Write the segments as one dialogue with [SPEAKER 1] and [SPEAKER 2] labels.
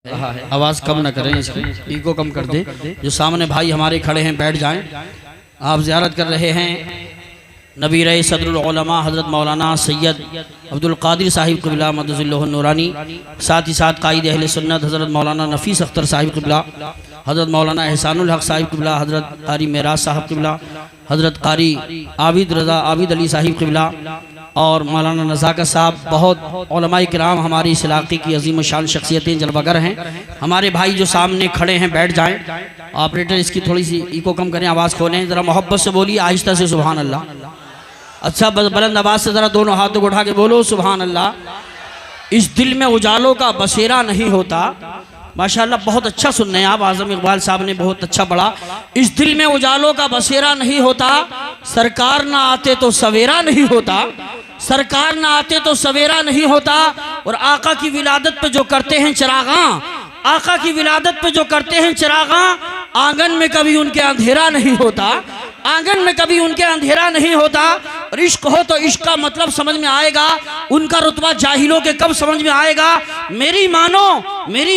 [SPEAKER 1] आवाज़ कम न करें, इसकी ईको कम कर दें। जो सामने भाई हमारे खड़े हैं बैठ जाएं। आप ज़ियारत कर रहे हैं नबी रई सदरुल उलमा हज़रत मौलाना सैयद अब्दुल कादिर साहिब क़िबला मदज़िल्लुहु नूरानी, साथ ही साथ कायद अहले सुन्नत हज़रत मौलाना नफ़ीस अख्तर साहिब क़िबला, हज़रत मौलाना एहसानुल हक साहिब क़िबला, हज़रत कारी मेराज साहब क़िबला, हज़रत कारी आबिद रज़ा आबिद अली साहिब क़िबला और मौलाना नज़ाकत साहब। बहुत उलमाए किराम हमारी इस इलाक़े की अजीम शान शख्सियतें जलवागर हैं। हमारे भाई जो सामने खड़े हैं बैठ जाएं। ऑपरेटर इसकी थोड़ी सी ईको कम करें, आवाज़ खोलें, ज़रा मोहब्बत से बोलिए, आहिस्ता से सुभान अल्लाह। अच्छा बुलंद आवाज़ से ज़रा दोनों हाथों को उठा के बोलो सुभान अल्लाह। इस दिल में उजालों का बसेरा नहीं होता। माशाअल्लाह बहुत अच्छा सुन रहे हैं आप, आज़म इकबाल साहब ने बहुत अच्छा पढ़ा। इस दिल में उजालों का बसेरा नहीं होता, सरकार ना आते तो सवेरा नहीं होता, सरकार ना आते तो सवेरा नहीं होता। और आका की विलादत पे जो करते हैं चिरागा, आका की विलादत पे जो करते हैं चिरागा, आंगन में कभी उनके अंधेरा नहीं होता, आंगन में कभी उनके अंधेरा नहीं होता। और इश्क हो तो इश्क का मतलब समझ में आएगा, उनका रुतबा जाहिलों के कब समझ में आएगा। मेरी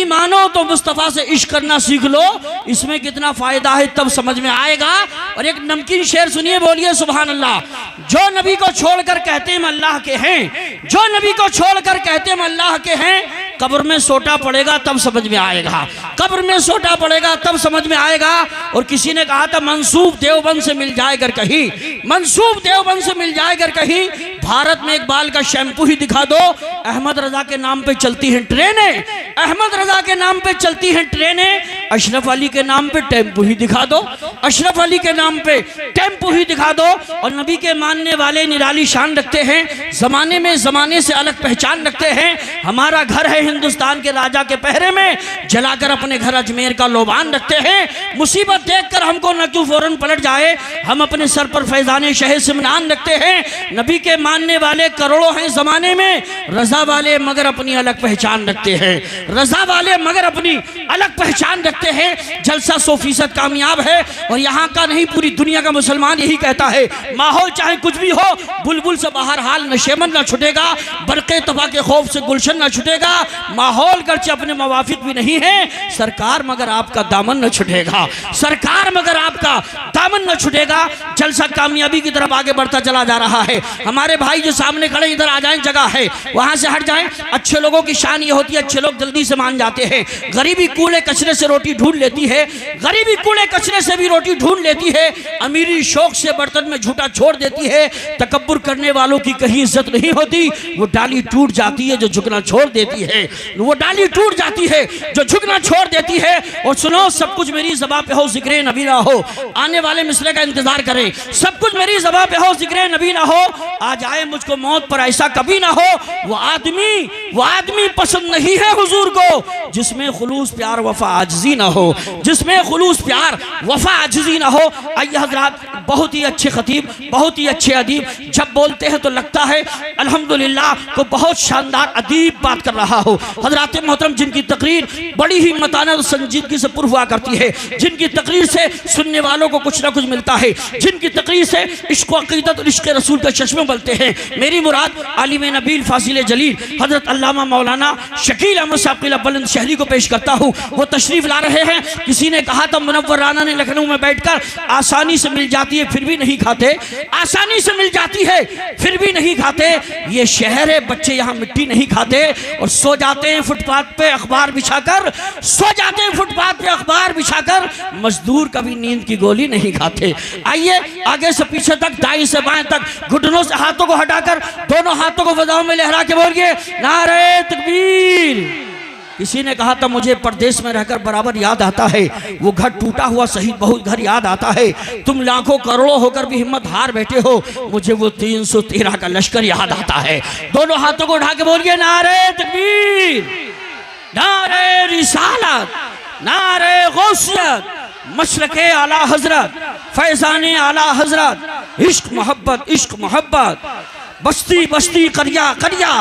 [SPEAKER 1] मानो तो मुस्तफ़ा से इश्क करना सीख लो, इसमें कितना फ़ायदा है तब समझ में आएगा। और एक नमकीन शेर सुनिए, बोलिए सुभान अल्लाह। जो नबी को छोड़कर कहते हैं अल्लाह के हैं, जो नबी को छोड़कर कहते हैं अल्लाह के हैं, कब्र में सोटा पड़ेगा तब समझ में आएगा, कब्र में सोटा पड़ेगा तब समझ में आएगा। और किसी ने कहा था मंसूब देवबंद से मिल जाए अगर कहीं, मंसूब देवबंद से मिल जाए अगर कहीं, भारत में एक बाल का शैम्पू ही दिखा दो। अहमद रजा के नाम पे चलती हैं ट्रेनें, अहमद रजा के नाम पे चलती हैं ट्रेनें। अशरफ अली के नाम पे टेम्पू ही दिखा दो, अशरफ अली के नाम पे टेम्पू ही दिखा दो। और नबी के मानने वाले निराली शान रखते हैं, जमाने में जमाने से अलग पहचान रखते हैं। हमारा घर है हिंदुस्तान के राजा के पहरे में, जलाकर अपने घर अजमेर का लोबान रखते हैं। मुसीबत देखकर हमको न क्यों फौरन पलट जाए, हम अपने सर पर फैजाने शहे सिमनान रखते हैं। नबी के मानने वाले करोड़ों हैं जमाने में, रजा वाले मगर अपनी अलग पहचान रखते हैं, रजा वाले मगर अपनी अलग पहचान रखते हैं। जलसा 100% कामयाब है और यहाँ का नहीं पूरी दुनिया का मुसलमान यही कहता है, माहौल चाहे कुछ भी हो, बुलबुल से बाहर हाल नशेमन ना छुटेगा, बरक़े तबा के खौफ से गुलशन ना छुटेगा। माहौल गर्चे अपने मवाफिक भी नहीं है, सरकार मगर आपका दामन न छुटेगा, सरकार मगर आपका दामन न छुटेगा। जलसा कामयाबी की तरफ आगे बढ़ता चला जा रहा है। हमारे भाई जो सामने खड़े इधर आ जाएं, जगह है वहां से हट जाएं। अच्छे लोगों की शान ये होती है, अच्छे लोग जल्दी से मान जाते हैं। गरीबी कूड़े कचरे से रोटी ढूंढ लेती है, गरीबी कूड़े कचरे से भी रोटी ढूंढ लेती है। अमीरी शौक से बर्तन में झूठा छोड़ देती है। तकब्बुर करने वालों की कहीं इज्जत नहीं होती, वो डाली टूट जाती है जो झुकना छोड़ देती है, वो डाली टूट जाती है जो झुकना छोड़ देती है। और सुनो, सब कुछ मेरी ज़बान पे हो, ज़िक्र नबी ना हो। आने वाले मिसरे का इंतजार करें, सब कुछ मेरी ज़बान पे हो, ज़िक्र नबी ना हो। आ जाए मुझको मौत पर ऐसा कभी ना हो। वो आदमी पसंद नहीं है हुजूर को जिसमें खुलूस प्यार वफा आजिज़ी ना हो, जिसमें खुलूस प्यार वफा आजिज़ी ना हो। आइए हज़रात, बहुत ही अच्छे खतीब, बहुत ही अच्छे अदीब, जब बोलते हैं तो लगता है अल्हम्दुलिल्लाह को बहुत शानदार अदीब बात कर रहा हो। हज़रात मोहतरम, जिनकी तकरीर बड़ी ही मतानत और संजीदगी से पुर हुआ करती है, जिनकी तकरीर से सुनने वालों को कुछ ना कुछ मिलता है, जिनकी तकरीर से इश्क़ व अक़ीदत और इश्क़ रसूल के चश्मे बनते हैं। मेरी मुराद आलिम नबील फासिल जलील हज़रत अल्लामा मौलाना शकील अहमद साहब क़िला बुलंद शहरी को पेश करता हूँ। वो तशरीफ़ ला रहे हैं। किसी ने कहा था मुनव्वर राना ने लखनऊ में बैठकर, आसानी से मिल जाती है फिर भी नहीं खाते, आसानी से मिल जाती है फिर भी नहीं खाते। ये शहर है, बच्चे यहाँ मिट्टी नहीं खाते और सो जाते हैं फुटपाथ पे अखबार बिछाकर, सो जाते हैं फुटपाथ पे अखबार बिछाकर। मजदूर कभी नींद की गोली नहीं खाते। आइए आगे से पीछे तक, दाएं से बाएं तक, घुटनों से हाथों को हटाकर दोनों हाथों को फजाओं में लहरा के बोलिए नारे तकबीर। किसी ने कहा था मुझे परदेश में रहकर बराबर याद आता है, वो घर टूटा हुआ शहीद बहुत घर याद आता है। तुम लाखों करोड़ों होकर भी हिम्मत हार बैठे हो, मुझे वो 313 का लश्कर याद आता है। दोनों हाथों को उठा के बोलिए नारे तकबीर, नारे रिसालत, नारे गौसियत, मशरक़े आला हजरत, फैज़ाने आला हजरत, इश्क मोहब्बत, इश्क मोहब्बत, बस्ती बस्ती करिया करिया,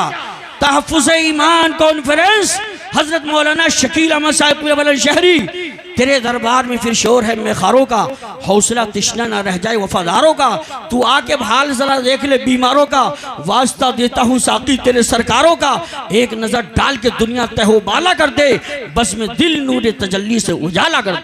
[SPEAKER 1] तहफ़्फ़ुज़ ईमान कॉन्फ्रेंस, हज़रत मौलाना शकील अहमद साहिब क़िला बुलंद शहरी। तेरे दरबार में फिर शोर है मेखारों का, हौसला तिश्ना ना रह जाए वफादारों का। तू आके हाल जरा देख ले बीमारों का, वास्ता देता हूँ साकी तेरे सरकारों का। एक नजर डाल के दुनिया तहो बाला कर दे, बस में दिल नूर तजल्ली से उजाला कर दे।